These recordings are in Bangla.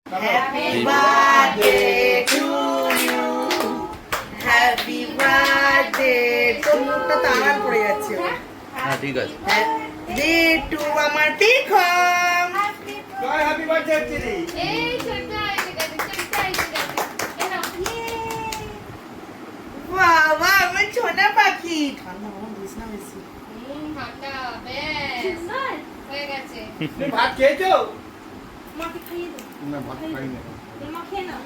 Happy birthday to you. Happy birthday to মুখটা তাড়া পড়ে যাচ্ছে। হ্যাঁ ঠিক আছে। ডে টু আমার পিখম। জয় হ্যাপি বার্থডে চিনি। এই ছোটটা এটা বাবা আমার সোনা পাখি। ঠান্ডা মামা দিস না বেশি। ঠান্ডা বেশ হয়ে গেছে। তুমি ভাত খেয়েছো? মাকে খাইয়ে দাও। না ভাত খাইনি। মা খেয়ে নাও।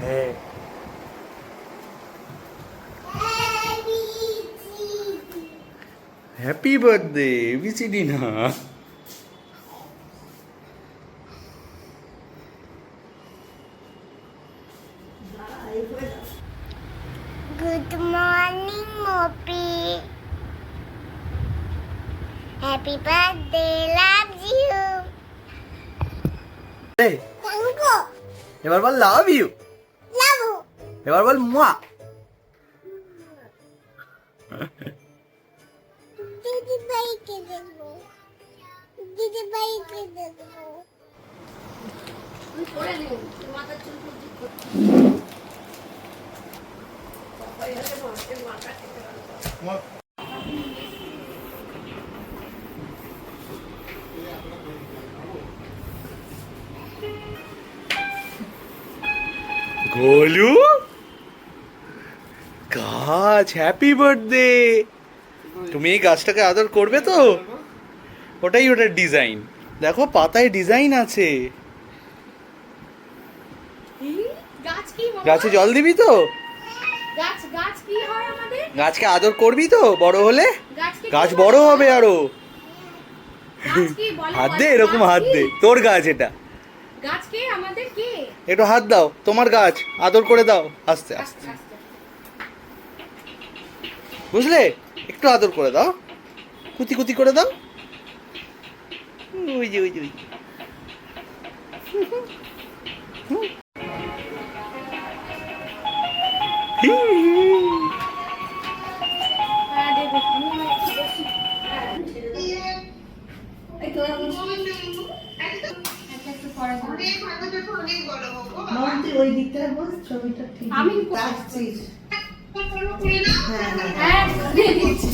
হ্যাঁ হ্যাপি বার্থডে এবিসিডি না Good morning, Moppy. Happy birthday, loves you. এই, Thank you. এবার বল লাভ ইউ Love you. এবার বল মুয়া Didi baike dekho. Didi baike dekho. তুমি করে দিও মাথার চুল ঠিক করে। গোলু গাছ হ্যাপি বার্থডে তুমি এই গাছটাকে আদর করবে তো ওটাই ওটার ডিজাইন দেখো পাতায় ডিজাইন আছে গাছ কি বাবা? গাছে জল দিবি তো গাছ গাছ কি হয় আমাদের? গাছকে আদর করবি তো বড় হলে গাছকে গাছ বড় হবে আরো গাছ কি বলে? হাত দে বলে এরকম গাছ হাত কি? দে তোর গাছ এটা গাছ কে আমাদের কে? একটু হাত দাও তোমার গাছ আদর করে দাও আস্তে আস্তে আস্তে আস্তে। বুঝলে একটু আদর করে দাও কুতি কুতি করে দাও ওই যে ওই যে ওই যে। হ্যাঁ দেখো আমি বসি। এই তো একটু পরে করো। মামা তুই ওই দিকটায় বস ছবিটা ঠিক। আমি আসছিস। হ্যাঁ হ্যাঁ। হ্যাঁ দিয়ে দিচ্ছি।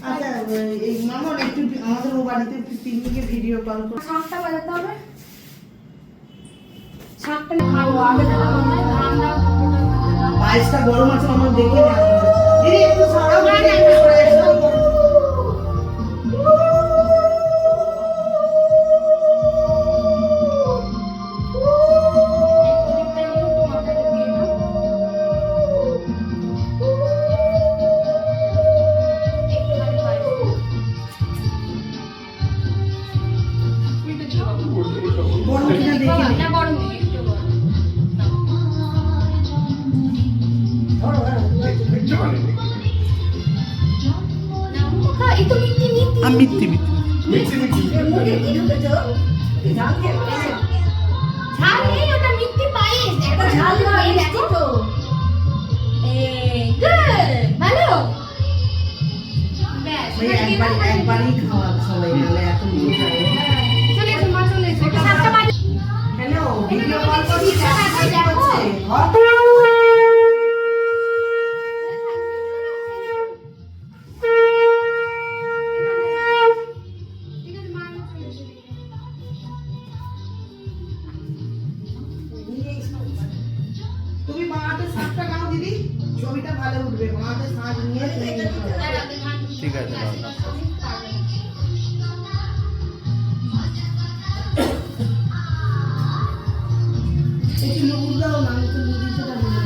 আচ্ছা এই মামা একটু আমাদের ও বাড়িতে পিকনিকে ভিডিও কল কর। শাকটা বাজাতে হবে। শাকটা খাবো আগে তো ঠান্ডা। পায়েসটা গরম আছে মামা দেখে না। দিদি একটু সরাও না, দিদি না, একটু সরে এসো। গরম কিনা দেখে নে। আমি মিথ্যে মিথ্যে মিষ্টি মিষ্টি। ওই একবারই খাওয়া সবাই মিলে এত মজা হয়। হ্যালো ভিডিও কল করছি দেখো তুমি বাঁহাতে শাকটা নাও দিদি ছবিটা ভালো উঠবে বাঁহাতে শাক নিয়ে তুমি নিতে হবে। ঠিক আছে একটু নুন দাও না আমি তো দিতে পারি না।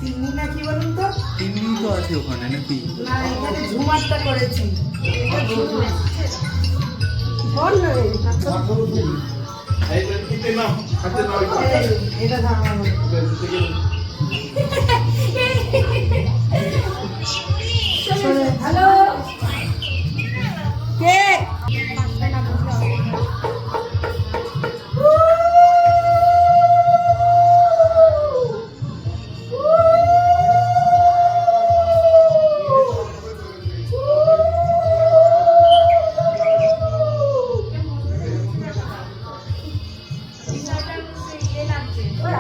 তিন্নি না কি বলুন তো? তিন্নি তো আছে ওখানে নাকি? না, এখানে ঝুমারটা করেছি। বল না রে, আচ্ছা। এই কিতে না হাতে না এই, এটা ধামানো। হ্যালো কে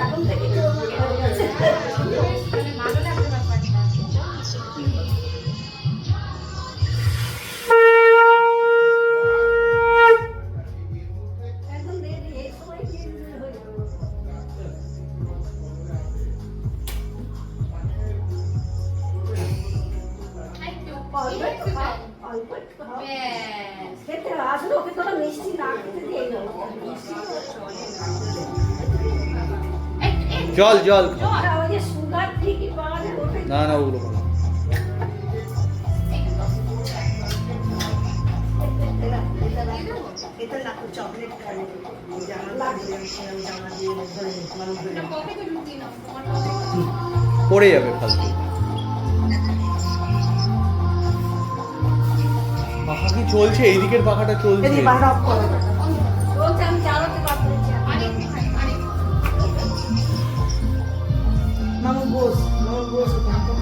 এখন থেকে কেউ হয়ে গেছে এখন দেখি এই সময় কি হয়ে খেতে আসলে ওকে তোরা মিষ্টি না খেতে দিয়ে জল জল খাও। ওই যে সুগার ঠিকই পাওয়া যায় ওটা না না ওগুলো খাও না। এটা না তো চকলেট খাই। জামা দিয়ে জামা দিয়ে মানুষ পড়ে যাবে ফালতু। পাখা কি চলছে? এইদিকের পাখাটা চলছে। এদিকে বাইরে অফ করে দাও। বলছে আমি চালাতে পারবো মামু বস ওখানে।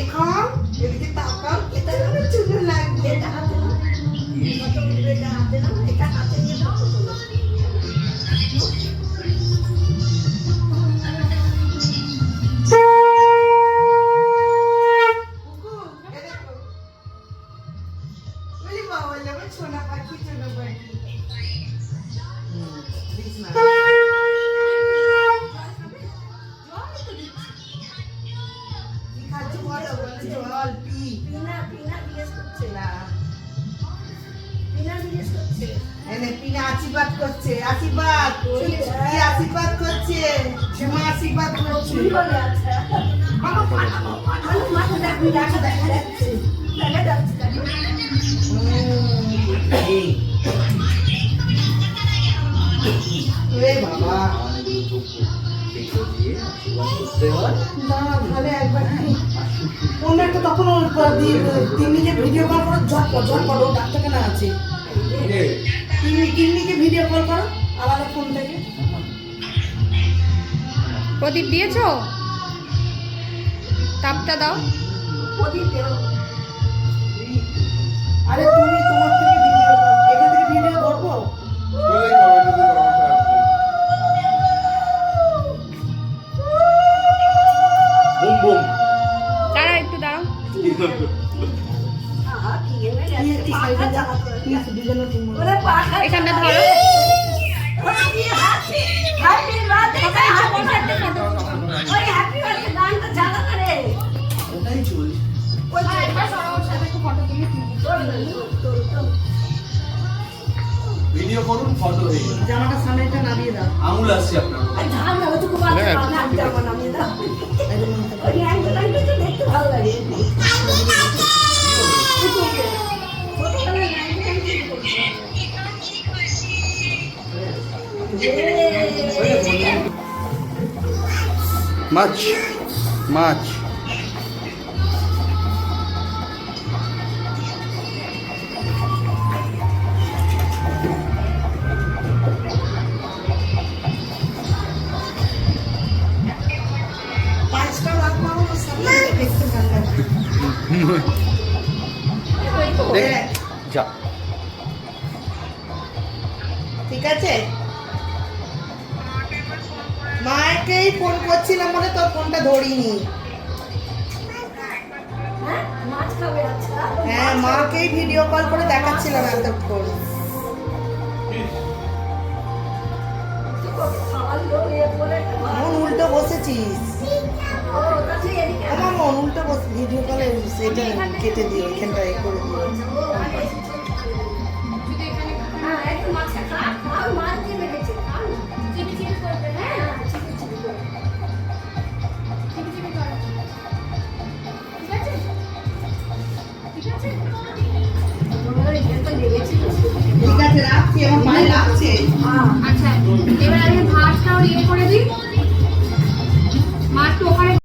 এখন এদিকে তাকাও, এটা যেন চুলে লাগবে। এটা হাতে না এটা হাতে না এটা হাতে নিয়ে দাও কুকু, এ দেখো। বলি বাবা, আমার সোনা পাখি, সোনা পাখি। দিস না। কি খাচ্ছি বলো, বলছে জল পি। পিনা জিজ্ঞেস করছে না, পিনা জিজ্ঞেস করছে এনে পিনা আশীর্বাদ করছে, আশীর্বাদ। কি আশীর্বাদ করছে? ঝুমা আশীর্বাদ করছে। কি বলে আচ্ছা মানুষ মাথা দেখবি দেখা দেখা যাচ্ছে দেখা যাচ্ছে এ বাবা, না, তাহলে একবার অন্য একটা তখন তিন্নিকে ভিডিও কল করো, ঝট করো, ডাক্তার কেন আছে? তিন্নিকে ভিডিও কল করো আলাদা ফোন থেকে। প্রদীপ দিয়েছো? তাপটা দাও। প্রদীপ দেও আরে তুমি তোমার থেকে ভিডিও কল, এখান থেকে ভিডিও করবো। বলে কবে যদি আমার খারাপ বুম বুম দাঁড়াও একটু দাঁড়াও। আহা কি এনে কি গেছে একটু পাখা সাইডে যা, চালাতে প্লিজ দুজনে তুমি। ওরে পাখা এখানটা ধরো। হ্যাপি বার্থডে ওই হ্যাপি বার্থডে গানটা চালা না রে ওটাই চলছে। ওই ভিডিও করুন ফটো হয়ে যাবে জামাটা সামনেটা নামিয়ে দাও। আঙুল আসছে আপনার ধান না ওটুকু বাচ্চা নাম জামা নামিয়ে দাও ওই অ্যাঙ্গেলটা তো দেখতে ভালো লাগে ছোটবেলায় অ্যাঙ্গেল করছে মাছ মাছ পাঁচটা রাত মামু সামনে দেখতে ভালো লাগে। দেখ যা ঠিক আছে, মাকেই ফোন করছিলাম বলে তোর ফোনটা ধরিনি। হ্যাঁ মাছ খাবে আচ্ছা হ্যাঁ, মাকেই ভিডিও কল করে দেখাচ্ছিলাম এতক্ষণ। খাওয়ার লোক এ বলে এমন উল্টো বসেছিস। তাহলে এদিকে আমার মন উল্টা বস ভিডিও কলে সেটা কেটে দিও এখানটা এ করে দিও হ্যাঁ একটু মাছ খাও মাছ দিয়ে রেখেছে খাও চিপি চিপি করবে হ্যাঁ চিপি চিপি করবে চিপি চিপি করো ঠিক আছে ঠিক আছে তোমার এখানটা লেগেছে ঠিক আছে রাখছি আমার পায়ে লাগছে আচ্ছা এবার আমি ভাতটাও ইয়ে করে দিই মাছ তো ওখানে